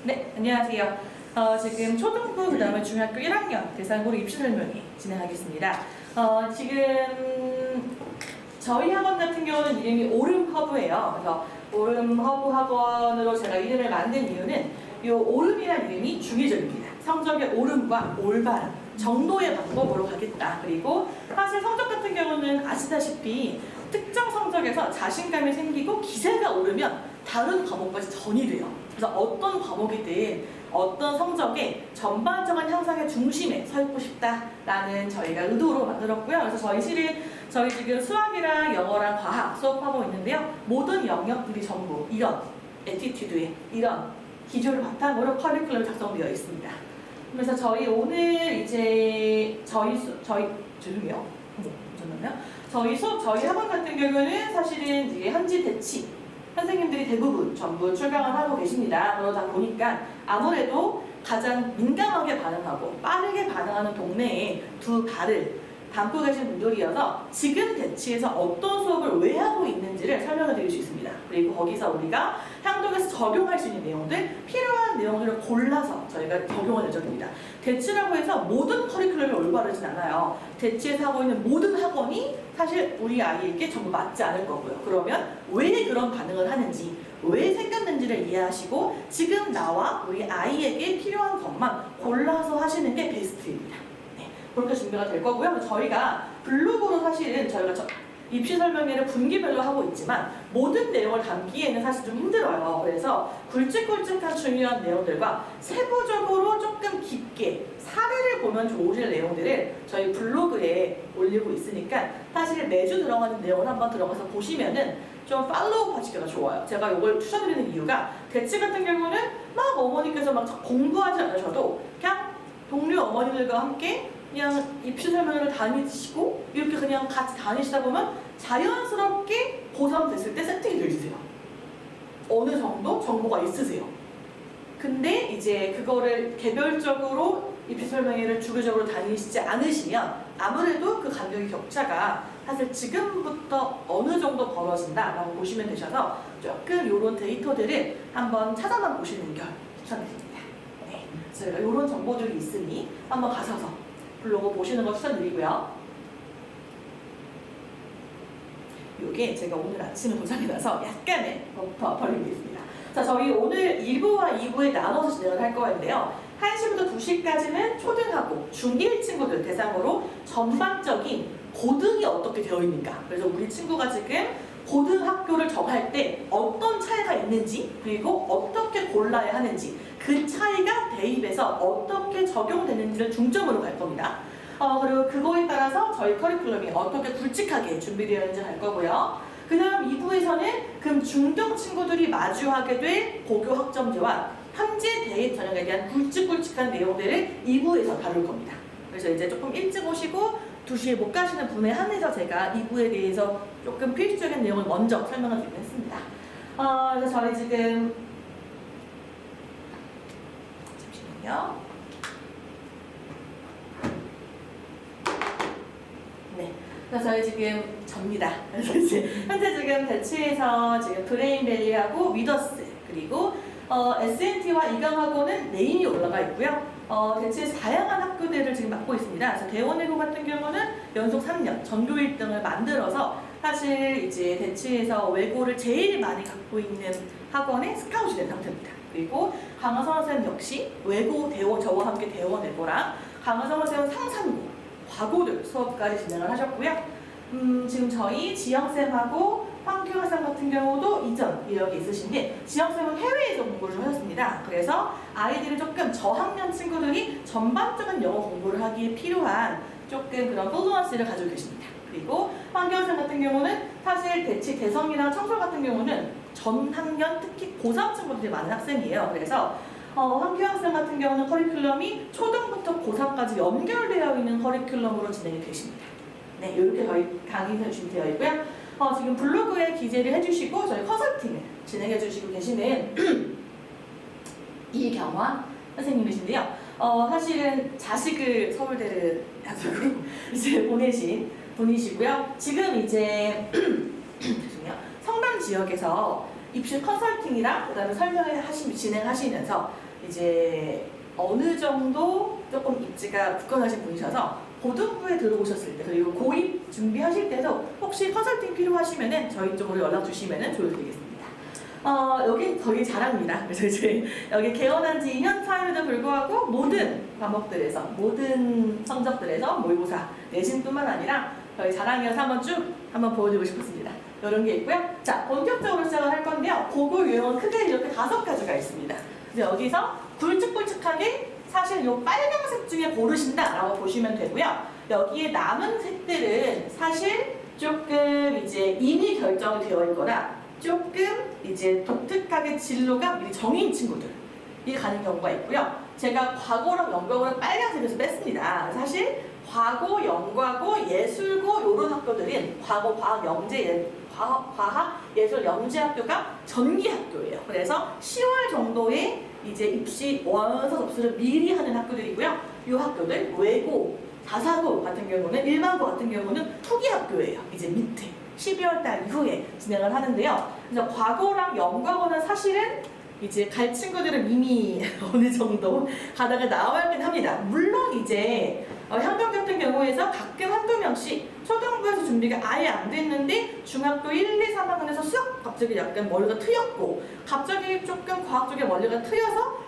네, 안녕하세요. 지금 초등부 그다음에 중학교 1학년 대상으로 입시 설명회 진행하겠습니다. 지금 저희 학원 같은 경우는 이름이 오름허브예요. 그래서 오름허브 학원으로 제가 이름을 만든 이유는 이 오름이라는 이름이 중의적입니다. 성적의 오름과 올바름, 정도의 방법으로 가겠다. 그리고 사실 성적 같은 경우는 아시다시피 특정 성적에서 자신감이 생기고 기세가 오르면 다른 과목까지 전이 돼요. 그래서 어떤 과목이든 어떤 성적의 전반적인 향상의 중심에 서 있고 싶다라는 저희가 의도로 만들었고요. 그래서 저희 지금 수학이랑 영어랑 과학 수업하고 있는데요. 모든 영역들이 전부 이런 애티튜드에 이런 기조를 바탕으로 커리큘럼이 작성되어 있습니다. 그래서 저희 오늘 이제 죄송해요. 저희 학원 같은 경우는 사실은 이제 현지 대치 선생님들이 대부분 전부 출강을 하고 계십니다. 그러다 보니까 아무래도 가장 민감하게 반응하고 빠르게 반응하는 동네에 두 발을 담고 계신 분들이어서 지금 대치에서 어떤 수업을 왜 하고 있는지를 설명을 드릴 수 있습니다. 그리고 거기서 우리가 향동에서 적용할 수 있는 내용들, 필요한 내용들을 골라서 저희가 적용할 예정입니다. 대치라고 해서 모든 커리큘럼이 올바르진 않아요. 대치에서 하고 있는 모든 학원이 사실 우리 아이에게 전부 맞지 않을 거고요. 그러면 왜 그런 반응을 하는지, 왜 생겼는지를 이해하시고 지금 나와 우리 아이에게 필요한 것만 골라서 하시는 게 베스트입니다. 그렇게 준비가 될 거고요. 저희가 블로그로 사실은 저희가 입시 설명회를 분기별로 하고 있지만 모든 내용을 담기에는 사실 좀 힘들어요. 그래서 굵직굵직한 중요한 내용들과 세부적으로 조금 깊게 사례를 보면 좋으실 내용들을 저희 블로그에 올리고 있으니까 사실 매주 들어가는 내용을 한번 들어가서 보시면은 좀 팔로우 하시기가 좋아요. 제가 이걸 추천드리는 이유가 대치 같은 경우는 막 어머니께서 막 공부하지 않으셔도 그냥 동료 어머니들과 함께 그냥 입시 설명회를 다니시고 이렇게 그냥 같이 다니시다 보면 자연스럽게 고3 됐을 때 세팅이 되시세요. 어느 정도 정보가 있으세요. 근데 이제 그거를 개별적으로 입시 설명회를 주기적으로 다니시지 않으시면 아무래도 그 간격의 격차가 사실 지금부터 어느 정도 벌어진다라고 보시면 되셔서 조금 이런 데이터들을 한번 찾아만 보시는 걸 추천드립니다. 네, 저희가 이런 정보들이 있으니 한번 가셔서 블로그 보시는 걸 추천드리고요. 이게 제가 오늘 아침에 고장이 나서 약간의 버퍼 벌리고 있습니다. 자, 저희 오늘 1부와 2부에 나눠서 진행을 할 거인데요. 1시부터 2시까지는 초등하고 중1 친구들 대상으로 전반적인 고등이 어떻게 되어 있는가. 그래서 우리 친구가 지금 고등학교를 정할 때 어떤 차이가 있는지 그리고 어떻게 골라야 하는지 그 차이가 대입에서 어떻게 적용되는지를 중점으로 갈 겁니다. 그리고 그거에 따라서 저희 커리큘럼이 어떻게 굵직하게 준비되어 있는지 알 거고요. 그 다음 2부에서는 금 중등 친구들이 마주하게 될 고교 학점제와 현재 대입 전형에 대한 굵직굵직한 내용들을 2부에서 다룰 겁니다. 그래서 이제 조금 일찍 오시고 2시에 못 가시는 분에 한해서 제가 2부에 대해서 조금 필수적인 내용을 먼저 설명을 드리긴 했습니다. 그래서 저희 지금 잠시만요. 네, 그래서 저희 지금 접니다. 그래서 이제 현재 지금 대치에서 지금 브레인밸리하고 위더스 그리고 SNT와 이강학원은 네임이 올라가 있고요. 대치에서 다양한 학교들을 지금 맡고 있습니다. 그래서 대원외고 같은 경우는 연속 3년 전교 1등을 만들어서 사실 이제 대치에서 외고를 제일 많이 갖고 있는 학원의 스카웃이 된 상태입니다. 그리고 강하성 선생님 역시 외고 대원 저와 함께 대원외고랑 강하성 선생님 상산고 과고들 수업까지 진행을 하셨고요. 지금 저희 지영쌤하고 황규영쌤 같은 경우도 이전 이력이 있으신데 지영쌤은 해외에서 공부를 좀 하셨습니다. 그래서 아이들이 조금 저학년 친구들이 전반적인 영어 공부를 하기에 필요한 조금 그런 플루언시를 가지고 계십니다. 그리고 황규영쌤 같은 경우는 사실 대치 대성이랑 청솔 같은 경우는 전 학년 특히 고3 친구들이 많은 학생이에요. 그래서 황규영쌤 같은 경우는 커리큘럼이 초등부터 고3까지 연결되어 있는 커리큘럼으로 진행이 되십니다. 네, 이렇게 저희 강의가 준비되어 있고요. 지금 블로그에 기재를 해주시고 저희 컨설팅을 진행해 주시고 계시는 이경화 선생님이신데요. 사실은 자식을 서울대를 약속으로 이제 보내신 분이시고요. 지금 이제 죄송해요. 성남 지역에서 입시 컨설팅이랑 그다음에 설명을 진행하시면서 이제 어느 정도 조금 입지가 굳건하신 분이셔서 고등부에 들어오셨을 때 그리고 고입 준비하실 때도 혹시 컨설팅 필요하시면은 저희 쪽으로 연락 주시면은 도와드리겠습니다. 여기 저희 자랑입니다. 그래서 이제 여기 개원한 지 2년 차임에도 불구하고 모든 과목들에서 모든 성적들에서 모의고사 내신뿐만 아니라 저희 자랑이어서 한번 보여드리고 싶었습니다. 이런 게 있고요. 자, 본격적으로 시작을 할 건데요. 고급 유형은 크게 이렇게 5가지가 있습니다. 그래서 여기서 굵직굵직하게 사실 이 빨간색 중에 고르신다라고 보시면 되고요. 여기에 남은 색들은 사실 조금 이제 이미 결정이 되어 있거나 조금 이제 독특하게 진로가 미리 정해진 친구들이 가는 경우가 있고요. 제가 과거랑 연과고를 빨간색에서 뺐습니다. 사실 과고, 연과고, 예술고 이런 학교들은 과거, 과학, 영재, 과학, 예술, 영재학교가 전기학교예요. 그래서 10월 정도에 이제 입시 원서 접수를 미리 하는 학교들이고요. 이 학교들 외고, 자사고 같은 경우는 일반고 같은 경우는 투기학교예요. 이제 밑에 12월 달 이후에 진행을 하는데요. 그래서 과거랑 연과고는 사실은 이제 갈 친구들은 이미 어느 정도 가다가 나와 있긴 합니다. 물론 이제 향경 같은 경우에서 가끔 한두 명씩 초등부에서 준비가 아예 안 됐는데 중학교 1, 2, 3학년에서 수학 갑자기 약간 머리가 트였고 갑자기 조금 과학 쪽에 머리가 트여서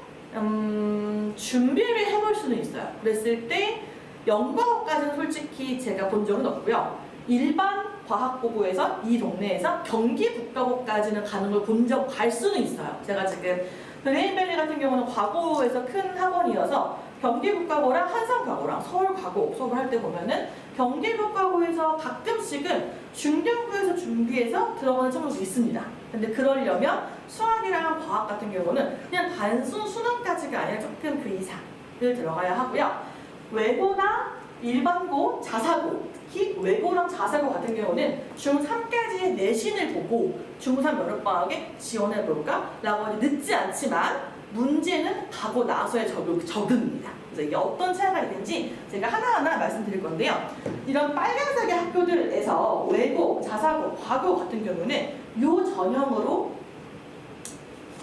준비를 해볼 수는 있어요. 그랬을 때 연과고까지는 솔직히 제가 본 적은 없고요. 일반 과학고구에서 이 동네에서 경기북가고까지는 가는 걸 갈 수는 있어요. 제가 지금 브레인밸리 같은 경우는 과고에서 큰 학원이어서 경기북가고랑 한산과고랑 서울과고 수업을 할 때 보면은 경기북가고에서 가끔씩은 중등부에서 준비해서 들어가는 친구도 있습니다. 근데 그러려면 수학이랑 과학 같은 경우는 그냥 단순 수능까지가 아니라 조금 그 이상을 들어가야 하고요. 외고나 일반고, 자사고, 특히 외고랑 자사고 같은 경우는 중3까지의 내신을 보고 중3 여름방학에 지원해볼까? 라고 늦지 않지만 문제는 가고 나서의 적응입니다. 그래서 이게 어떤 차이가 있는지 제가 하나하나 말씀드릴 건데요. 이런 빨간색의 학교들에서 외고, 자사고, 과고 같은 경우는 이 전형으로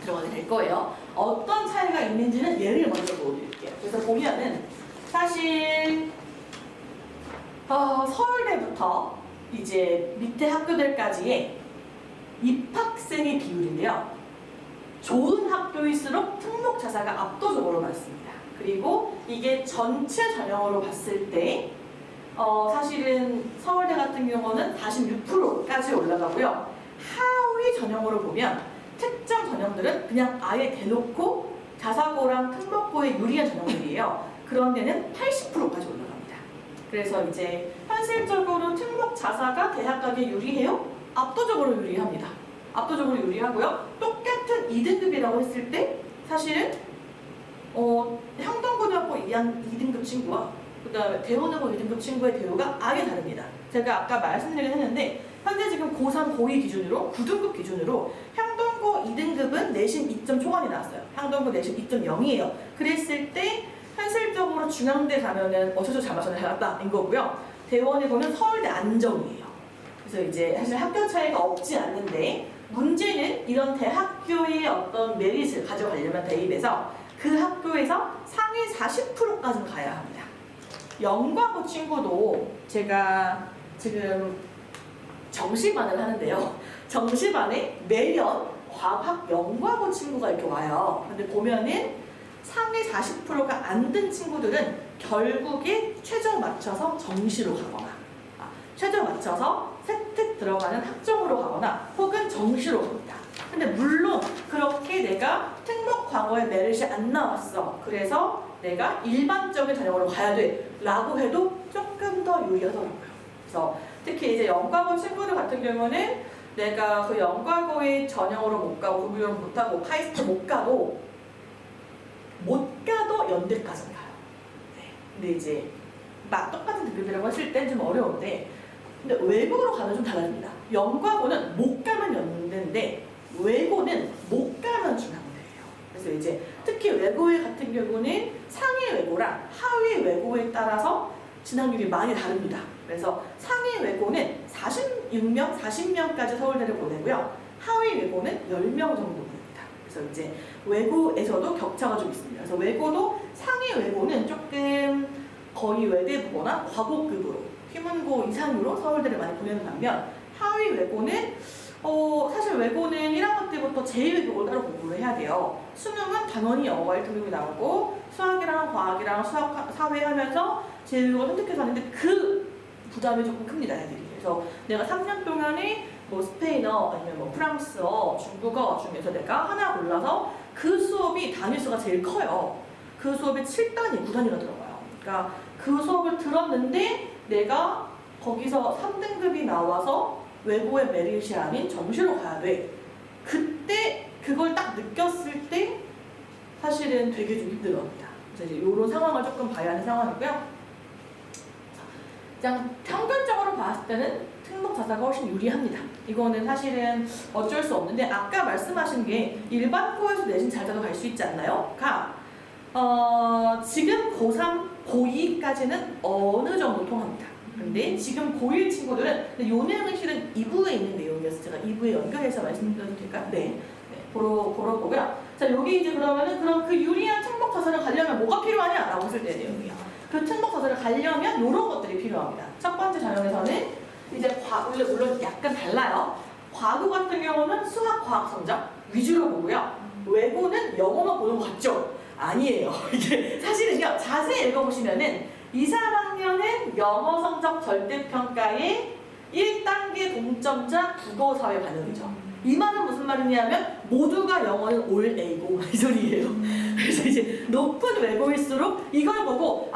들어가게 될 거예요. 어떤 차이가 있는지는 예를 먼저 보여드릴게요. 그래서 보면은 사실 서울대부터 이제 밑에 학교들까지의 입학생의 비율인데요. 좋은 학교일수록 특목자사가 압도적으로 많습니다. 그리고 이게 전체 전형으로 봤을 때 사실은 서울대 같은 경우는 46%까지 올라가고요. 하위 전형으로 보면 특정 전형들은 그냥 아예 대놓고 자사고랑 특목고에 유리한 전형들이에요. 그런 데는 80%까지 올라갑니다. 그래서 이제 현실적으로 특목 자사가 대학 가기에 유리해요? 압도적으로 유리합니다. 압도적으로 유리하고요. 똑같은 2등급이라고 했을 때 사실은 향동고등학교 2등급 친구와 그 다음에 대원여고 2등급 친구의 대우가 아예 다릅니다. 제가 아까 말씀드리긴 했는데 현재 지금 고3, 고2 기준으로 9등급 기준으로 향동고 2등급은 내신 2점 초반이 나왔어요. 향동고 내신 2.0이에요. 그랬을 때 현실적으로 중앙대 가면은 어쩌죠 자마선을 해놨다인 거고요. 대원여고는 서울대 안정이에요. 그래서 이제 사실 학교 차이가 없지 않는데 문제는 이런 대학교의 어떤 메릿을 가져가려면 대입해서 그 학교에서 상위 40%까지는 가야 합니다. 연과고 친구도 제가 지금 정시반을 하는데요. 정시반에 매년 과학 연과고 친구가 이렇게 와요. 근데 보면은 상위 40%가 안 든 친구들은 결국에 최저 맞춰서 정시로 가거나 최저 맞춰서 세특 들어가는 학종으로 가거나 혹은 정시로 갑니다. 근데 물론 그렇게 내가 특목 과거에 메rit이 안 나왔어. 그래서 내가 일반적인 전형으로 가야 돼 라고 해도 조금 더 유리하더라고요. 그래서 특히 이제 연과고 친구들 같은 경우는 내가 그 연과고의 전형으로 못 가고 구비로 못 하고 카이스트 못 가도 연대까지는 가요. 네. 근데 이제 똑같은 등급이라고 했을 땐 좀 어려운데 근데 외고로 가면 좀 달라집니다. 연과고는 못 가면 연대인데 외고는 못 가면 중앙대예요. 그래서 이제 특히 외고회 같은 경우는 상위 외고랑 하위 외고에 따라서 진학률이 많이 다릅니다. 그래서 상위 외고는 46명, 40명까지 서울대를 보내고요. 하위 외고는 10명 정도 보냅니다. 그래서 이제 외고에서도 격차가 좀 있습니다. 그래서 외고도 상위 외고는 조금 거의 외대부거나 과고급으로 휘문고 이상으로 서울대를 많이 보내는 반면 하위 외고는 사실 외고는 1학년 때부터 제2외국어를 따로 공부를 해야 돼요. 수능은 당연히 영어와 1등급이 나오고 수학이랑 과학이랑 수학, 사회 하면서 제2외국어를 선택해서 하는데 그 부담이 조금 큽니다, 애들이. 그래서 내가 3년 동안에 뭐 스페인어 아니면 뭐 프랑스어, 중국어 중에서 내가 하나 골라서 그 수업이 단위수가 제일 커요. 그 수업이 7단위, 9단위가 들어가요. 그러니까 그 수업을 들었는데 내가 거기서 3등급이 나와서 외고의 메릿이 아닌 정시로 가야 돼. 그때 그걸 딱 느꼈을 때 사실은 되게 좀 힘들어합니다. 그래서 이제 이런 상황을 조금 봐야 하는 상황이고요. 그냥 평균적으로 봤을 때는 특목 자사가 훨씬 유리합니다. 이거는 사실은 어쩔 수 없는데 아까 말씀하신 게 일반고에서 내신 잘 돼도 갈 수 있지 않나요? 지금 고3, 고2까지는 어느 정도 통합니다. 근데 지금 고1 친구들은 요 내용은 실은 2부에 있는 내용이어서 제가 2부에 연결해서 말씀드려도 될까요? 네. 보러 보고요. 자, 여기 이제 그럼 그 유리한 특목 자사를 가려면 뭐가 필요하냐? 라고 했을 때 내용이에요. 그 특목 자사를 가려면 이런 것들이 필요합니다. 첫 번째 전형에서는 이제 물론 약간 달라요. 과거 같은 경우는 수학, 과학 성적 위주로 보고요. 외고는 영어만 보는 거 같죠? 아니에요. 이게 사실은요. 자세히 읽어보시면은 2, 3학년은 영어 성적 절대평가의 1단계 동점자 국어 사회 반응이죠. 이 말은 무슨 말이냐면 모두가 영어는 올 A고 이 소리예요. 그래서 이제 높은 외고일수록 이걸 보고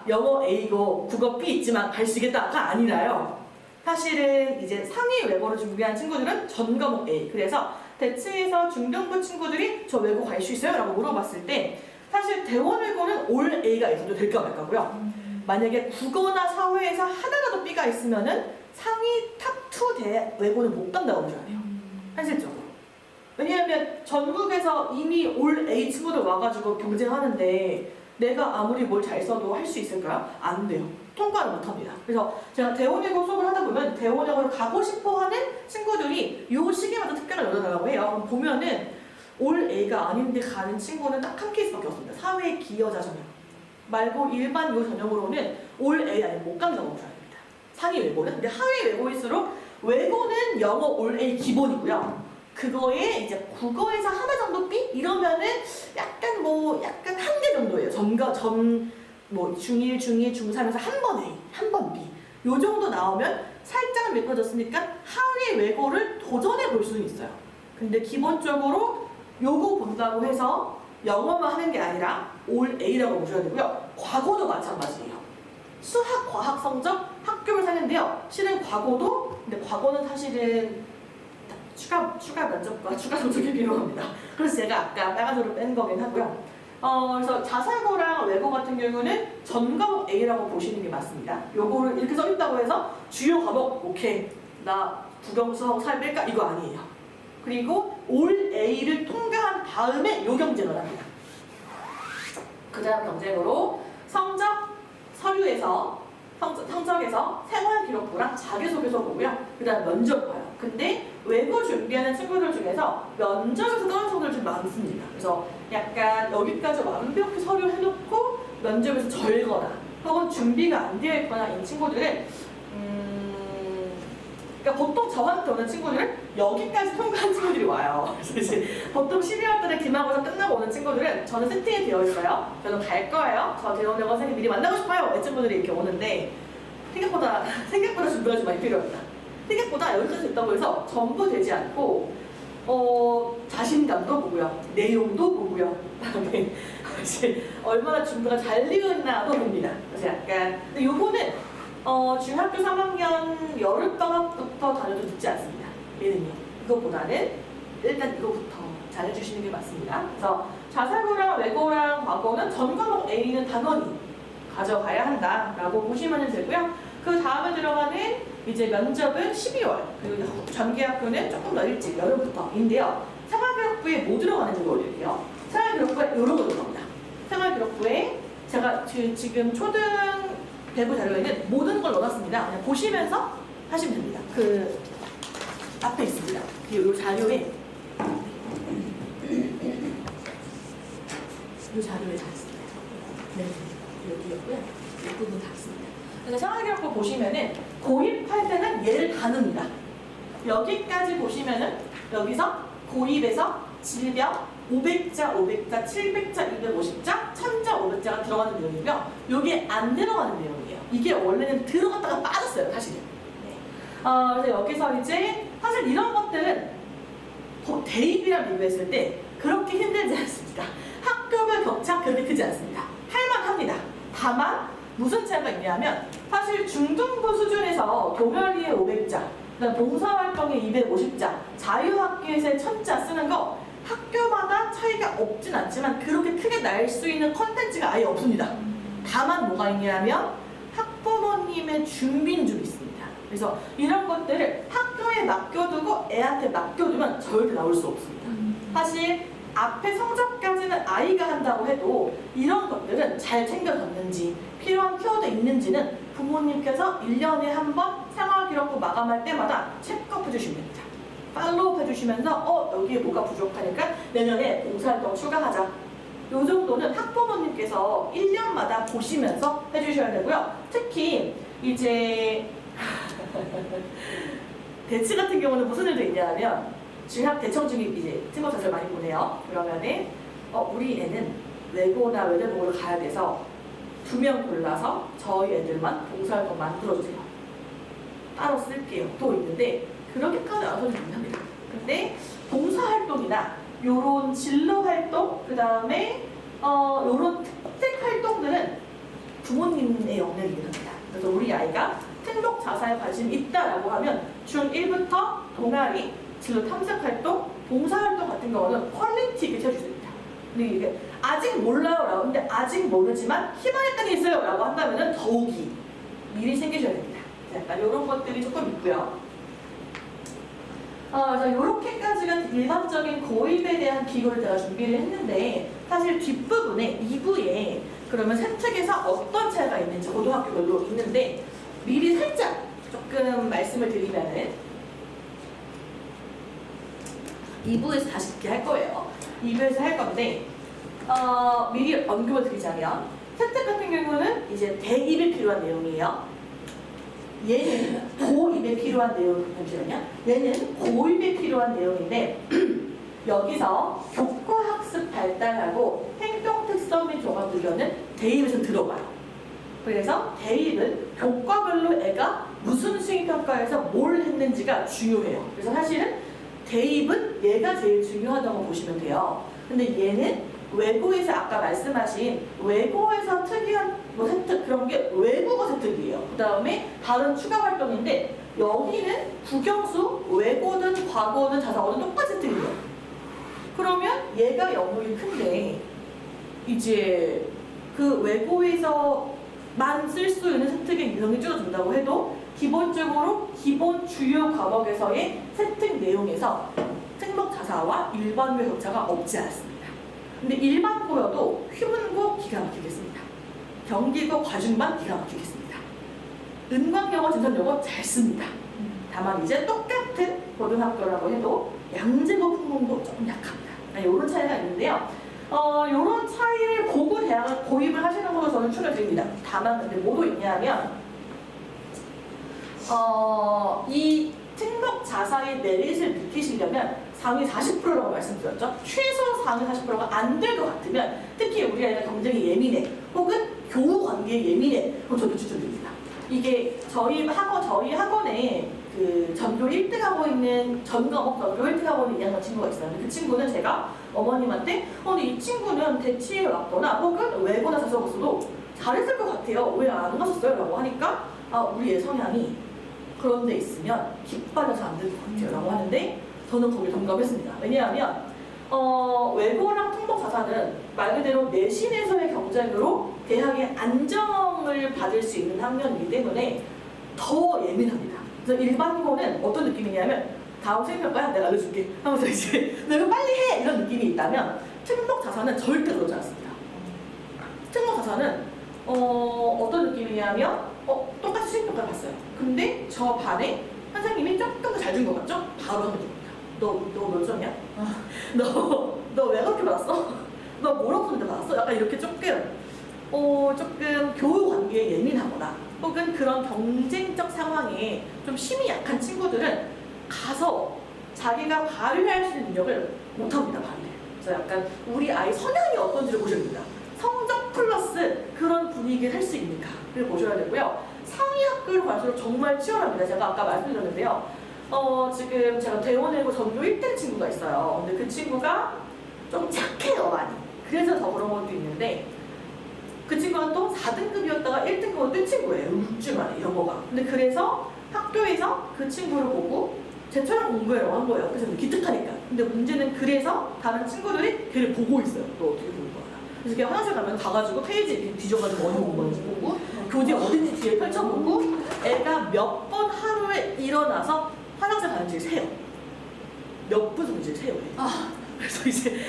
영어 A고 국어 B 있지만 갈 수 있겠다가 아니라요. 사실은 이제 상위 외고를 준비한 친구들은 전 과목 A. 그래서 대체에서 중등부 친구들이 저 외고 갈 수 있어요? 라고 물어봤을 때 사실 대원외고는 올 A가 있어도 될까 말까고요. 만약에 국어나 사회에서 하나라도 B가 있으면은 상위 탑2 외고는 못 간다고 보셔야 돼요. 현실적으로. 왜냐하면 전국에서 이미 올 A 친구들 와가지고 경쟁하는데 내가 아무리 뭘 잘 써도 할 수 있을까요? 안 돼요. 통과를 못합니다. 그래서 제가 대원외고 수업을 하다 보면 대원외고를 가고 싶어하는 친구들이 이 시기마다 특별한 열어달라고 해요. 그럼 보면은 올 A가 아닌데 가는 친구는 딱 한 케이스밖에 없습니다. 사회 기여자 전형 말고 일반 요 전형으로는 올 A 아니면 못 간다고 보셔야 됩니다. 상위 외고는. 근데 하위 외고일수록 외고는 영어 올 A 기본이고요. 그거에 이제 국어에서 하나 정도 B 이러면은 약간 한 개 정도예요. 중1, 중2, 중3에서 한 번 A, 한 번 B 요 정도 나오면 살짝은 미끄러졌으니까 하위 외고를 도전해 볼 수는 있어요. 근데 기본적으로 요거 본다고 해서 영어만 하는 게 아니라 올 A라고 보셔야 되고요. 과거도 마찬가지예요. 수학, 과학 성적 학교를 사는데요. 실은 근데 과거는 사실은 추가 면접과 추가 성적이 필요합니다. 그래서 제가 아까 빨간색으로 뺀 거긴 하고요. 그래서 자사고랑 외고 같은 경우는 전 과목 A라고 보시는 게 맞습니다. 요거를 이렇게 써있다고 해서 주요 과목 오케이 나 국영, 수학, 사회 뺄까? 이거 아니에요. 그리고 올 A를 통과한 다음에 요 경쟁을 합니다. 그 다음 경쟁으로 성적에서 생활기록부랑 자기소개서 보고요. 그 다음 면접 봐요. 근데 외고 준비하는 친구들 중에서 면접에서 떨어진 친구들 좀 많습니다. 그래서 약간 여기까지 완벽히 서류 해놓고 면접에서 절거나 혹은 준비가 안 되어 있거나 이 친구들은 그러니까 보통 저한테 오는 친구들은 여기까지 통과한 친구들이 와요. 그래서 이제 보통 12월 달에 기말고사 끝나고 오는 친구들은 저는 세팅이 되어 있어요. 저는 갈 거예요. 저 대원여고 선생님 미리 만나고 싶어요. 이 친구들이 이렇게 오는데 생각보다 준비가 좀 많이 필요합니다. 생각보다 여기까지 됐다고 해서 전부 되지 않고 자신감도 보고요. 내용도 보고요. 그다음에 이제 얼마나 준비가 잘 되었나도 봅니다. 그래서 약간 근데 요거는 중학교 3학년 여름방학부터 다녀도 늦지 않습니다. 얘는요. 이것보다는 일단 이거부터 잘 해주시는 게 맞습니다. 그래서 자사고랑 외고랑 과거는 전 과목 A는 당연히 가져가야 한다라고 보시면 되고요. 그 다음에 들어가는 이제 면접은 12월, 그리고 전기학교는 조금 더 일찍 여름부터인데요. 생활기록부에 뭐 들어가는지 보여드릴게요. 생활기록부에 이런 거 들어갑니다. 생활기록부에 제가 지금 초등 배부 자료에는 모든 걸 넣어놨습니다. 그냥 보시면서 하시면 됩니다. 그 앞에 있습니다. 이 자료에 이 자료에 다 있습니다. 네, 여기였고요. 이 부분 다 있습니다. 그래서 생활기록부 보시면은 고입할 때는 얘를 다 넣습니다. 여기까지 보시면은 여기서 고입에서 질병 500자, 500자, 700자, 250자, 1000자, 500자가 들어가는 내용이고요. 여기에 안 들어가는 내용이에요. 이게 원래는 들어갔다가 빠졌어요, 사실은. 네. 그래서 여기서 이제 사실 이런 것들은 대입이랑 비교했을 때 그렇게 힘들지 않습니다. 학급의 격차 그렇게 크지 않습니다. 할만합니다. 다만 무슨 차이가 있냐면 사실 중등부 수준에서 동아리에 500자, 그다음 봉사활동에 250자, 자유학교에서 1000자 쓰는 거 학교마다 차이가 없진 않지만 그렇게 크게 날 수 있는 컨텐츠가 아예 없습니다. 다만 뭐가 있냐면 학부모님의 준비는 좀 있습니다. 그래서 이런 것들을 학교에 맡겨두고 애한테 맡겨두면 절대 나올 수 없습니다. 사실 앞에 성적까지는 아이가 한다고 해도 이런 것들은 잘 챙겨졌는지 필요한 키워드 있는지는 부모님께서 1년에 한 번 생활기록부 마감할 때마다 체크업 해주시면 됩니다. 팔로우 해주시면서 여기에 뭐가 부족하니까 내년에 봉사활동 추가하자. 요 정도는 학부모님께서 1년마다 보시면서 해주셔야 되고요. 특히 이제 대치 같은 경우는 무슨 일도 있냐면 중학 대청 중이 이제 팀워크를 많이 보내요. 그러면은 우리 애는 외고나 외대목으로 가야 돼서 2명 골라서 저희 애들만 봉사활동 만들어주세요. 따로 쓸게요. 또 있는데 그렇게까지 안 하셔도 됩니다. 근데 봉사활동이나 요런 진로활동, 그 다음에 요런 특색 활동들은 부모님의 영역이긴 합니다. 그래서 우리 아이가 특목 자사에 관심이 있다라고 하면 중1부터 동아리, 진로 탐색활동, 봉사활동 같은 경우는 퀄리티 있게 채워주십니다. 근데 이게 아직 몰라요 라고 근데 아직 모르지만 희망의 끈이 있어요 라고 한다면 더욱이 미리 챙기셔야 됩니다. 약간 이런 것들이 조금 있고요. 그래서 이렇게까지가 일반적인 고입에 대한 기호를 제가 준비를 했는데 사실 뒷부분에 2부에 그러면 세특에서 어떤 차이가 있는지 고등학교별로 있는데 미리 살짝 조금 말씀을 드리면은 2부에서 다시 듣게 할 거예요. 2부에서 할 건데 미리 언급을 드리자면 세특 같은 경우는 이제 대입에 필요한 내용이에요. 얘는 고입에 필요한 내용, 잠시만요. 얘는 고입에 필요한 내용인데 여기서 교과학습 발달하고 행동특성 및 종합의견은 대입에서 들어가요. 그래서 대입은 교과별로 애가 무슨 수행평가에서 뭘 했는지가 중요해요. 그래서 사실은 대입은 얘가 제일 중요하다고 보시면 돼요. 근데 얘는 외고에서 아까 말씀하신 외고에서 특이한 세특 그런 게 외국어 세특이에요. 그 다음에 다른 추가 활동인데 여기는 국영수 외고든 과거든 자사고든 똑같이 세특이에요. 그러면 얘가 영역이 큰데 이제 그 외고에서만 쓸 수 있는 세특의 유형이 줄어든다고 해도 기본적으로 기본 주요 과목에서의 세특 내용에서 특목 자사와 일반고의 격차가 없지 않습니다. 근데 일반고여도 휴문고 기가 막히겠습니다. 경기고 과중반 기가 막히겠습니다. 은광영어 진선영어 잘 씁니다. 다만 이제 똑같은 고등학교라고 해도 양재고 풍문도 조금 약합니다. 이런 차이가 있는데요. 이런 차이를 보고 대학을 고입을 하시는 걸로 저는 추천드립니다. 다만 근데 뭐도 있냐면 이 특목 자사의 메릿을 느끼시려면 상위 40%라고 말씀드렸죠. 최소 상위 40%가 안 될 것 같으면 특히 우리 아이가 경쟁에 예민해 혹은 교우 관계에 예민해 그럼 저도 추천드립니다. 이게 저희 학원에 그 전교 1등 하고 있는 전과목 전교 1등 하고 있는 2학년 친구가 있어요. 그 친구는 제가 어머님한테 근데 이 친구는 대치에 왔거나 혹은 외고나 자사고서도 잘했을 것 같아요. 왜 안 가셨어요? 라고 하니까 우리 애 성향이 그런 데 있으면 기빨려서 안 될 것 같아요 라고 하는데 저는 거기에 동감했습니다. 왜냐하면 외고랑 특목 자사는 말 그대로 내신에서의 경쟁으로 대학의 안정을 받을 수 있는 학년이기 때문에 더 예민합니다. 그래서 일반고는 어떤 느낌이냐면 다음 수행평가야 내가 알려줄게 하면서 이제 내가 빨리 해 이런 느낌이 있다면 특목 자사는 절대 그러지 않습니다. 특목 자사는 어떤 느낌이냐면 똑같이 수행평가를 봤어요. 근데 저 반에 선생님이 조금 더 잘 준 것 같죠? 바로 하면 됩니다. 너 몇 점이야? 너 왜 그렇게 받았어? 너 뭐라고 썼는데 받았어? 약간 이렇게 조금 교우 관계에 예민하거나 혹은 그런 경쟁적 상황에 좀 힘이 약한 친구들은 가서 자기가 발휘할 수 있는 능력을 못합니다, 발휘. 그래서 약간 우리 아이 성향이 어떤지를 보셔야 됩니다. 성적 플러스 그런 분위기를 할 수 있는가를 보셔야 되고요. 상위 학교로 갈수록 정말 치열합니다. 제가 아까 말씀드렸는데요. 지금 제가 대원외고 전교 1등 친구가 있어요. 근데 그 친구가 좀 착해요, 많이. 그래서 더 그런 것도 있는데 그 친구가 또 4등급이었다가 1등급으로 뜬 친구예요. 6주 만에 이런 거가. 근데 그래서 학교에서 그 친구를 보고 쟤처럼 공부해라고 한 거예요. 그래서 기특하니까. 근데 문제는 그래서 다른 친구들이 걔를 보고 있어요. 너 어떻게 보는 거야? 그래서 걔 화장실 가면 가가지고 페이지 뒤져가지고 어디 본 건지 보고 교재 어딘지 뒤에 펼쳐보고 애가 몇 번 하루에 일어나서 화장실 가는지 세요. 몇 분 정도인지 세요. 그래서 이제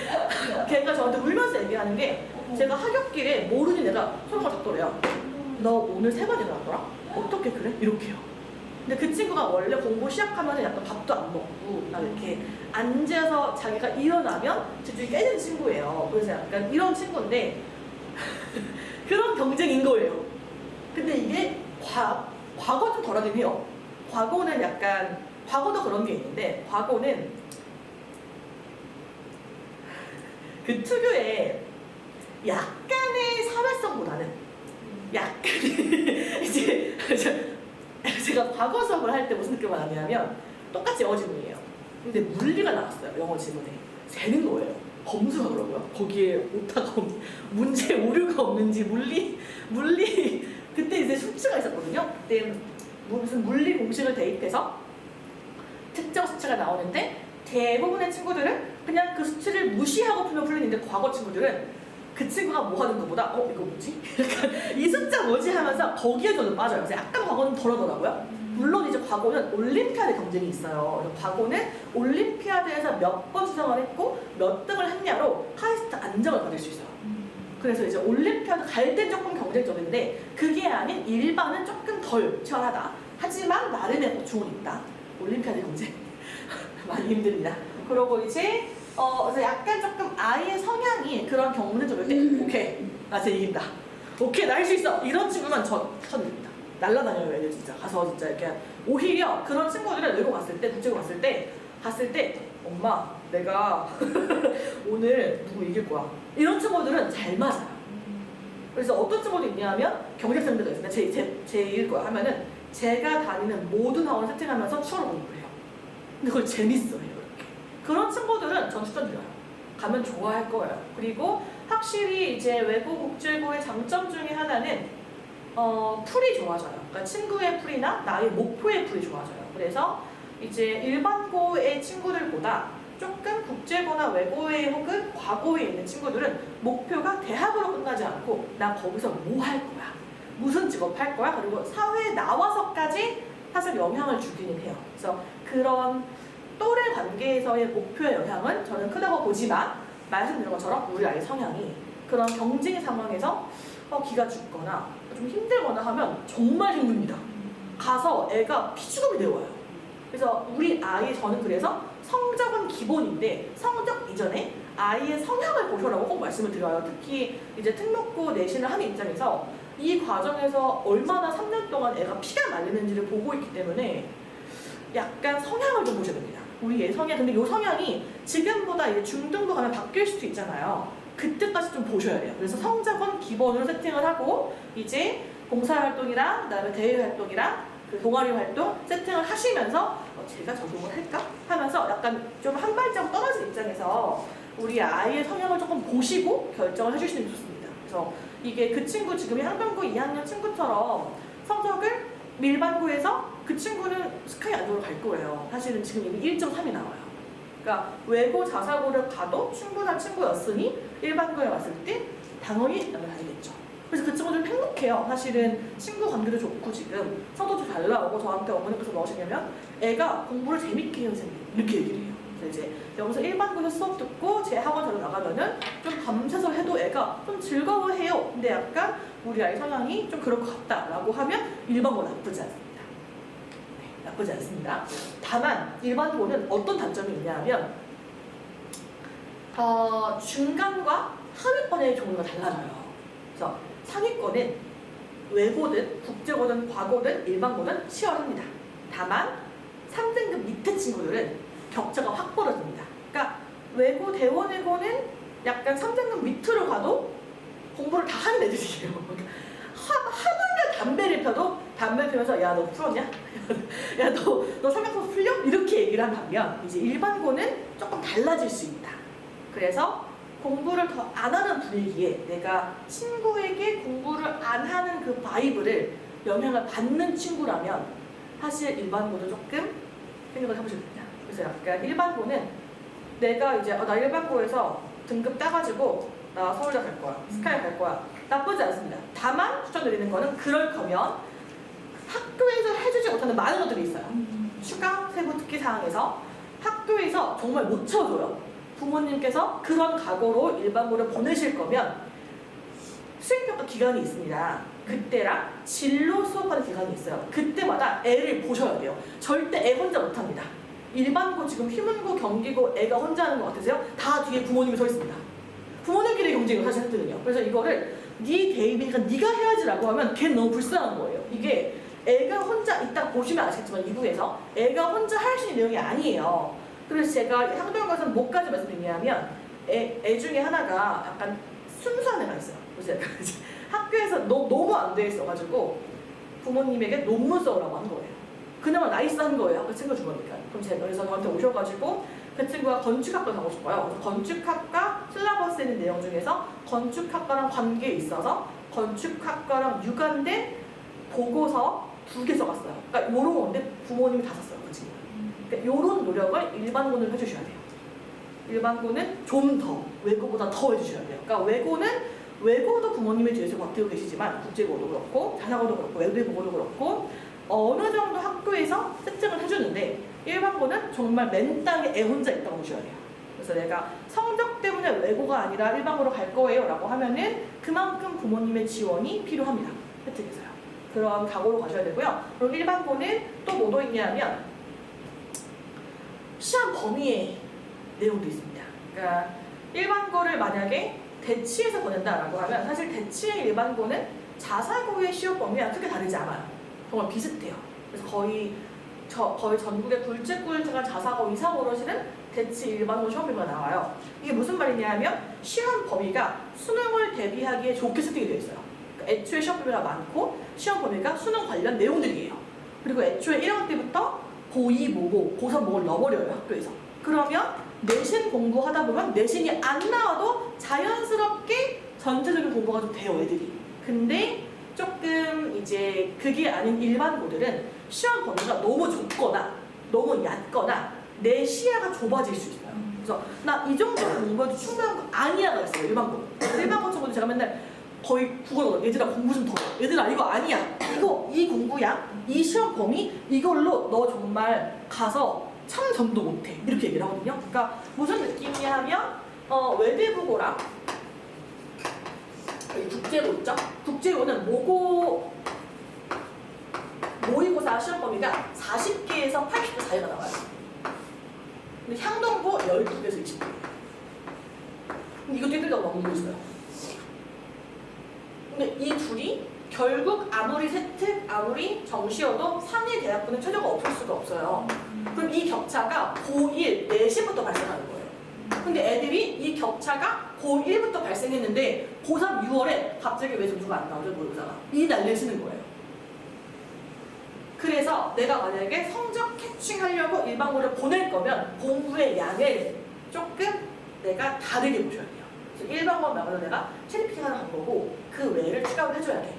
걔가 저한테 울면서 얘기하는 게 제가 하굣길에 모르는 애가 손을 잡더래요. 너 오늘 3번 일어났더라? 어떻게 그래? 이렇게요. 근데 그 친구가 원래 공부 시작하면 약간 밥도 안 먹고 이렇게 앉아서 자기가 일어나면 집중이 깨지는 친구예요. 그래서 약간 이런 친구인데 그런 경쟁인 거예요. 근데 이게 과거 좀 덜하긴 해요. 과거는 약간 과거도 그런 게 있는데 과거는 그 특유의 약간의 사회성보다는 약간의 이제 제가 과거 수업을 할 때 무슨 느낌을 받았냐면 똑같이 영어 지문이에요. 근데 물리가 나왔어요. 영어 지문에. 세는 거예요. 검수하더라고요. 거기에 오타가 문제 오류가 없는지 물리 그때 이제 수치가 있었거든요. 그때 무슨 물리 공식을 대입해서 특정 수치가 나오는데 대부분의 친구들은 그냥 그 수치를 무시하고 풀리는데 과거 친구들은 그 친구가 뭐 하는 것보다 이거 뭐지? 약간 이 숫자 뭐지? 하면서 거기에 저는 빠져요. 그래서 약간 과거는 덜하더라고요. 물론 이제 과거는 올림피아드 경쟁이 있어요. 과거는 올림피아드에서 몇 번 수상을 했고 몇 등을 했냐로 카이스트 안정을 받을 수 있어요. 그래서 이제 올림피아드 갈 때 조금 경쟁적인데 그게 아닌 일반은 조금 덜 치열하다. 하지만 나름의 고충은 있다. 올림피아드 경쟁 많이 힘듭니다. 그러고 이제 그래서 약간 조금 아이의 성향이 그런 경험을 들을 때 오케이 나 쟤 이긴다. 오케이 나 할 수 있어. 이런 친구만 추천드립니다. 날라다녀요 애들 진짜. 가서 진짜 이렇게 오히려 그런 친구들을 외고 갔을 때 국제고 갔을 때 엄마 내가 오늘 누구 이길 거야. 이런 친구들은 잘 맞아요. 그래서 어떤 친구도 있냐면 경쟁생들도 있어요. 제 이길 거야 하면은 제가 다니는 모든 학원을 세팅하면서 추월을 공부를 해요. 근데 그걸 재밌어요. 그런 친구들은 전 추천드려요. 가면 좋아할 거예요. 그리고 확실히 이제 외고 국제고의 장점 중에 하나는 풀이 좋아져요. 그러니까 친구의 풀이나 나의 목표의 풀이 좋아져요. 그래서 이제 일반고의 친구들보다 조금 국제고나 외고에 혹은 과고에 있는 친구들은 목표가 대학으로 끝나지 않고 나 거기서 뭐 할 거야? 무슨 직업 할 거야? 그리고 사회에 나와서까지 사실 영향을 주기는 해요. 그래서 그런 또래 관계에서의 목표의 영향은 저는 크다고 보지만 말씀드린 것처럼 우리 아이 성향이 그런 경쟁 상황에서 기가 죽거나 좀 힘들거나 하면 정말 힘듭니다. 가서 애가 피죽음이 되어와요. 그래서 우리 아이 저는 그래서 성적은 기본인데 성적 이전에 아이의 성향을 보셔라고 꼭 말씀을 드려요. 특히 이제 특목고 내신을 하는 입장에서 이 과정에서 얼마나 3년 동안 애가 피가 말리는지를 보고 있기 때문에 약간 성향을 좀 보셔야 됩니다. 우리 애 성향, 근데 이 성향이 지금보다 이제 중등부 가면 바뀔 수도 있잖아요. 그때까지 좀 보셔야 돼요. 그래서 성적은 기본으로 세팅을 하고 이제 봉사활동이랑 그다음에 대외활동이랑 그 동아리 활동 세팅을 하시면서 제가 적용을 할까? 하면서 약간 좀 한 발자국 떨어진 입장에서 우리 아이의 성향을 조금 보시고 결정을 해주시는 게 좋습니다. 그래서 이게 그 친구 지금 한강고 2학년 친구처럼 성적을 일반고에서 그 친구는 스카이 안쪽으로 갈 거예요. 사실은 지금 이미 1.3이 나와요. 그러니까 외고 자사고를 가도 충분한 친구였으니 일반고에 왔을 때 당연히 연락을 하겠죠. 그래서 그 친구 좀 행복해요. 사실은 친구 관계도 좋고 지금 성적도 잘 나오고 저한테 어머니께서 뭐 하시냐면 애가 공부를 재밌게 해요 선생님 이렇게 얘기를 해요. 그래서 이제 여기서 일반고에서 수업 듣고 제 학원으로 나가면은 좀 밤새서 해도 애가 좀 즐거워해요. 근데 약간 우리 아이 성향이 좀 그럴 것 같다라고 하면 일반고 나쁘지 않습니다. 네, 나쁘지 않습니다. 다만 일반고는 어떤 단점이 있냐면 중간과 하위권의 종류가 달라져요. 그래서 상위권은 외고든 국제고든 과고든 일반고든 치열합니다. 다만 3등급 밑에 친구들은 격차가 확 벌어집니다. 그러니까 외고 대원외고는 약간 3등급 밑으로 가도 공부를 다 하는 애들이에요. 하물며 담배를 펴도 담배 피면서 야 너 풀었냐? 야 너 삼각형 풀려? 이렇게 얘기를 한다면 이제 일반고는 조금 달라질 수 있다. 그래서 공부를 더 안 하는 분위기에 내가 친구에게 공부를 안 하는 그 바이브를 영향을 받는 친구라면 사실 일반고도 조금 생각을 해보셔야 됩니다. 그래서 약간 일반고는 내가 이제 나 일반고에서 등급 따가지고 나 서울대 갈 거야, 스카이 갈 거야. 나쁘지 않습니다. 다만 추천드리는 거는 그럴 거면 학교에서 해주지 못하는 많은 것들이 있어요. 추가 세부 특기 사항에서 학교에서 정말 못 쳐줘요. 부모님께서 그런 각오로 일반고를 보내실 거면 수행평가 기간이 있습니다. 그때랑 진로 수업하는 기간이 있어요. 그때마다 애를 보셔야 돼요. 절대 애 혼자 못합니다. 일반고 지금 휴문고 경기고 애가 혼자 하는 거 같으세요? 다 뒤에 부모님이 서 있습니다. 부모님끼리 경쟁을 사실 했거든요. 그래서 이거를 네 대입이니까 네가 해야지라고 하면 걔 너무 불쌍한 거예요. 이게 애가 혼자 이따 보시면 아시겠지만 2부에서 애가 혼자 할 수 있는 내용이 아니에요. 그래서 제가 상도형과는 뭐까지 말씀드리냐면 애 중에 하나가 약간 순수한 애가 있어요. 그래서 약간 학교에서 너무 안 돼 있어가지고 부모님에게 논문 써오라고 한 거예요. 그나마 나이스한 거예요. 학교 챙겨준 거니까. 그럼 제가 그래서 저한테 오셔가지고 그 친구가 건축학과 가고 싶어요. 그래서 건축학과 실라버스에 있는 내용 중에서 건축학과랑 관계에 있어서 건축학과랑 유관된 보고서 2개 써갔어요. 그러니까 요런 건데 부모님이 다 썼어요. 그 친구가. 그러니까 요런 노력을 일반고는 해주셔야 돼요. 일반고는 좀 더 외고보다 더 해주셔야 돼요. 그러니까 외고도 부모님의 뒤에서 버티고 계시지만 국제고도 그렇고 자사고도 그렇고 외대보고도 그렇고 어느 정도 학교에서 세팅을 해주는데 일반고는 정말 맨 땅에 애 혼자 있다고 보셔야 돼요. 그래서 내가 성적 때문에 외고가 아니라 일반고로 갈 거예요 라고 하면은 그만큼 부모님의 지원이 필요합니다. 혜택에서요. 그런 각오로 가셔야 되고요. 그리고 일반고는 또 뭐도 있냐면 시험 범위의 내용도 있습니다. 그러니까 일반고를 만약에 대치에서 보낸다라고 하면 사실 대치의 일반고는 자사고의 시험 범위와 크게 다르지 않아요. 정말 비슷해요. 그래서 거의 전국의 굵직굵직한 자사고 이상으로 실은 대치 일반고 시험 범위가 나와요. 이게 무슨 말이냐면 시험 범위가 수능을 대비하기에 좋게 세팅이 되어 있어요. 그러니까 애초에 시험 범위가 많고 시험 범위가 수능 관련 내용들이에요. 그리고 애초에 1학년 때부터 고2 모고 고3 모고를 넣어버려요. 학교에서. 그러면 내신 공부하다 보면 내신이 안 나와도 자연스럽게 전체적인 공부가 좀 돼요, 애들이. 근데 조금 이제 그게 아닌 일반고들은 시험 범위가 너무 좁거나 너무 얕거나 내 시야가 좁아질 수 있어요. 그래서 나 이 정도 공부해도 충분한 거 아니야가 있어요, 일반고. 일반고 친구들 제가 맨날 거의 국어로 얘들아 공부 좀 더 해. 얘들아 이거 아니야. 이 공부야. 이 시험 범위 이걸로 너 정말 가서 참전도 못해. 이렇게 얘기를 하거든요. 그러니까 무슨 느낌이냐 하면 외대국어랑 국제고 있죠? 국제고는 모의고사 시험 범위가 40개에서 80개 사이가 나와요. 근데 향동고 12개에서 20개. 근데 이것도 힘들다고 막 물고 있어요. 근데 이 둘이 결국 아무리 세특, 아무리 정시여도 상위 대학부는 최저가 없을 수가 없어요. 그럼 이 격차가 고1 내신부터 발생하는 거예요. 근데 애들이 이 격차가 고1부터 발생했는데 고3 6월에 갑자기 왜 점수가 안 나오죠? 모르잖아. 이 난리를 치는 거예요. 그래서 내가 만약에 성적 캐칭하려고 일반고를 보낼 거면 공부의 양을 조금 내가 다르게 보셔야 돼요. 그래서 일반고 말고는 내가 체리피킹하는 간 거고 그 외를 추가를 해줘야 돼.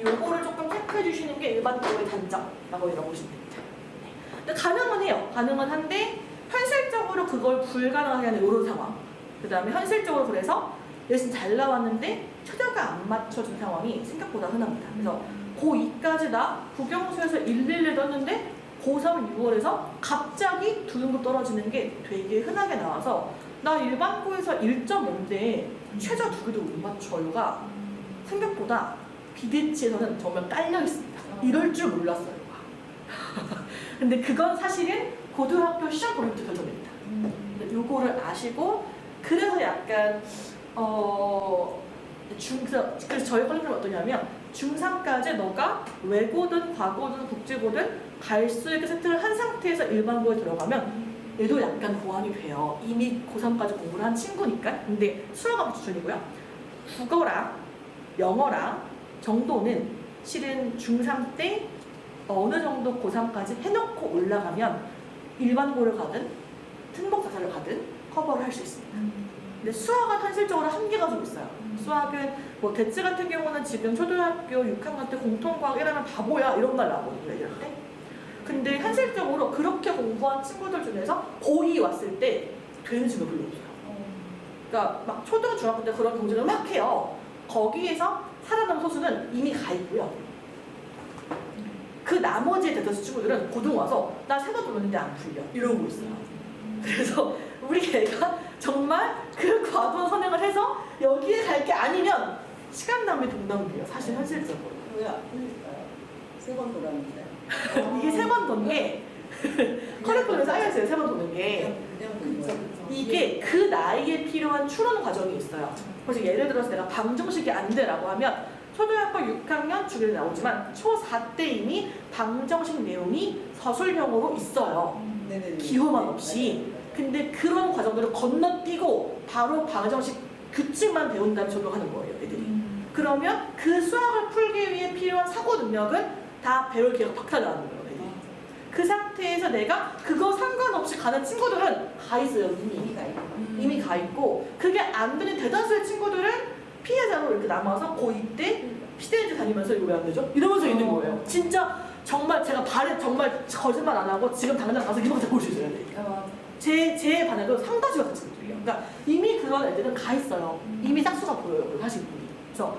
요거를 조금 체크해 주시는 게 일반고의 단점라고 이라고 보시면 됩니다. 네. 근데 가능은 해요. 가능은 한데 현실적으로 그걸 불가능하게 하는 이런 상황. 그 다음에 현실적으로 그래서 열심히 잘 나왔는데 최저가 안 맞춰진 상황이 생각보다 흔합니다. 그래서 고2까지 나 국영수에서 111 떴는데 고3 6월에서 갑자기 2등급 떨어지는 게 되게 흔하게 나와서 나 일반고에서 1.5인데 최저 2개도 못 맞춰요가 생각보다 비대치에서는 정말 깔려 있습니다. 이럴 줄 몰랐어요. 근데 그건 사실은 고등학교 시험 범위부터 결정됩니다. 요거를 아시고 그래서 약간 그래서 저희 커리큘럼이 어떠냐면 중3까지 너가 외고든 과고든 국제고든 갈 수 있게 세팅을 한 상태에서 일반고에 들어가면 얘도 약간 보완이 돼요. 이미 고3까지 공부를 한 친구니까. 근데 수학은 기준이고요. 국어랑 영어랑 정도는 실은 중3 때 어느 정도 고3까지 해놓고 올라가면 일반고를 가든 특목자사를 가든 커버를 할 수 있습니다. 근데 수학은 현실적으로 한계가 좀 있어요. 수학은 뭐 대치 같은 경우는 지금 초등학교 6학년 때 공통과학 1하면 바보야 이런 말 나오거든요. 이럴 때. 근데 현실적으로 그렇게 공부한 친구들 중에서 고2 왔을 때 되는 친구가 별로 없어요. 그러니까 막 초등, 중학교 때 그런 경쟁을 막 해요. 거기에서 살아남은 소수는 이미 가 있고요. 그 나머지 대다수 친구들은 고등 와서 나 세 번 돌렸는데 안 풀려 이러고 있어요. 그래서 우리 애가 정말 그 과도한 선행을 해서 여기에 갈 게 아니면 시간 낭비 동낭비예요. 사실 현실적으로. 왜 안 풀릴까요? 3번 돌았는데. 이게 세 번 도는 게 커리큘럼에 쌓여있어요. 세 번 도는 게. 그냥 본 거예요. 이게 그 나이에 필요한 추론 과정이 있어요. 그래서 예를 들어서 내가 방정식이 안 돼라고 하면 초등학교 6학년 주기로 나오지만 초4 때 이미 방정식 내용이 서술형으로 있어요. 네네네. 기호만 없이. 근데 그런 과정들을 건너뛰고 바로 방정식 규칙만 배운 다음에 적용하는 거예요, 애들이. 그러면 그 수학을 풀기 위해 필요한 사고 능력은 다 배울 기회가 박탈나는 거예요, 애들이. 그 상태에서 내가 그거 상관없이 가는 친구들은 가 있어요, 이미 가 있고. 그게 안 되는 대다수의 친구들은 피해자로 이렇게 남아서 고2 때 피대인지 다니면서 이거 왜 안 되죠? 이러면서 있는 거예요. 진짜 정말 제가 정말 거짓말 안 하고 지금 당장 가서 이만큼 볼 수 있어야 돼요. 제 반에도 상다수가 같은 분들이에요. 그러니까 이미 그런 애들은 가 있어요. 이미 짝수가 보여요, 사실 분이. 그래서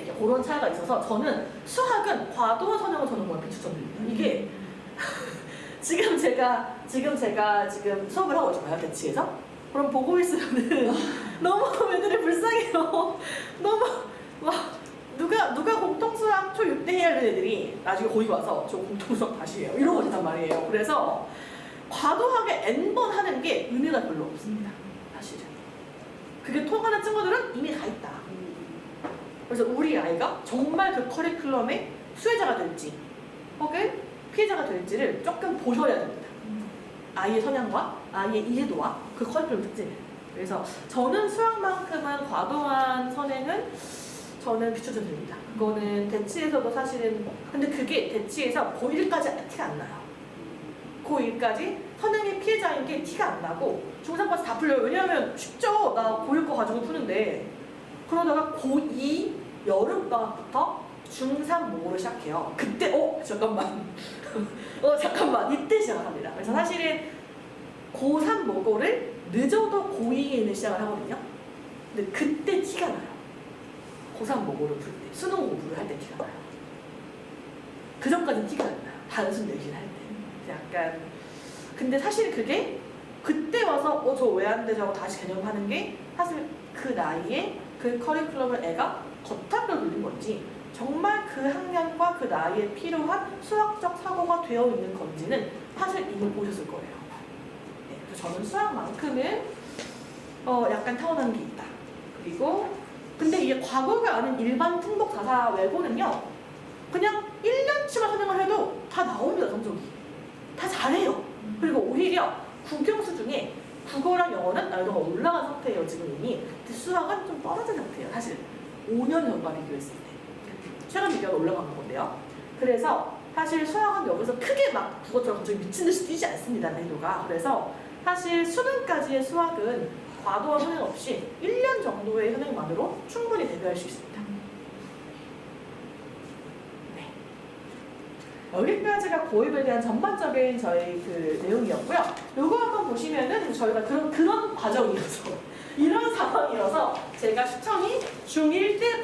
이게 그런 차이가 있어서 저는 수학은 과도한 선행을 저는 정말 비추천드립니다. 이게 지금 제가 수업을 하고 있잖아요, 대치에서. 그럼 보고 있으면은 너무 애들이 불쌍해요. 너무 막 누가 공통수학 초6 때 해야 되는 애들이 나중에 거기 와서 저 공통수학 다시 해요. 이러고 있단 말이에요. 그래서 과도하게 N번 하는 게 의미가 별로 없습니다. 사실은. 그게 통하는 친구들은 이미 가 있다. 그래서 우리 아이가 정말 그 커리큘럼의 수혜자가 될지 혹은 피해자가 될지를 조금 보셔야 됩니다. 아이의 성향과 아이의 이해도와 그 커리큘럼 특징을. 그래서 저는 수학만큼은 과도한 선행은 저는 비추천드립니다. 그거는 대치에서도 사실은 근데 그게 대치에서 고1까지 티가 안 나요. 고1까지 선행의 피해자인 게 티가 안 나고 중3까지 다 풀려요. 왜냐하면 쉽죠. 나 고1 거 가지고 푸는데. 그러다가 고2 여름방학부터 중3 모고를 시작해요. 그때 잠깐만 이때 시작합니다. 그래서 사실은 고3 모고를 늦어도 고2에는 시작을 하거든요. 근데 그때 티가 나요. 고3 모고를 풀 때, 수능 공부를 할 때 티가 나요. 그 전까지는 티가 안 나요. 단순 내신 할 때. 약간 근데 사실 그게 그때 와서 저 왜 안 되죠 하고 다시 개념하는 게 사실 그 나이에 그 커리큘럼을 애가 겉학을 누린 건지 정말 그 학년과 그 나이에 필요한 수학적 사고가 되어 있는 건지는 사실 이미 보셨을 거예요. 네, 그래서 저는 수학만큼은 약간 타고난 게 있다. 그리고 근데 이게 과거가 아닌 일반 특목 자사 외고는요, 그냥 1년치만 선행을 해도 다 나옵니다, 성적이. 다 잘해요. 그리고 오히려 국영수 중에 국어랑 영어는 난이도가 올라간 상태예요, 지금 이미. 근데 수학은 좀 떨어진 상태예요, 사실. 5년 전과 비교했을 때. 최근 비교가 올라간 건데요. 그래서 사실 수학은 여기서 크게 막 국어처럼 갑자기 미친 듯이 뛰지 않습니다, 난이도가. 그래서 사실 수능까지의 수학은 과도한 선행 없이 1년 정도의 선행만으로 충분히 대비할 수 있습니다. 네. 여기까지가 고입에 대한 전반적인 저희 그 내용이었고요. 요거 한번 보시면은 저희가 그런 과정이어서 이런 상황이어서 제가 추천이 중1 때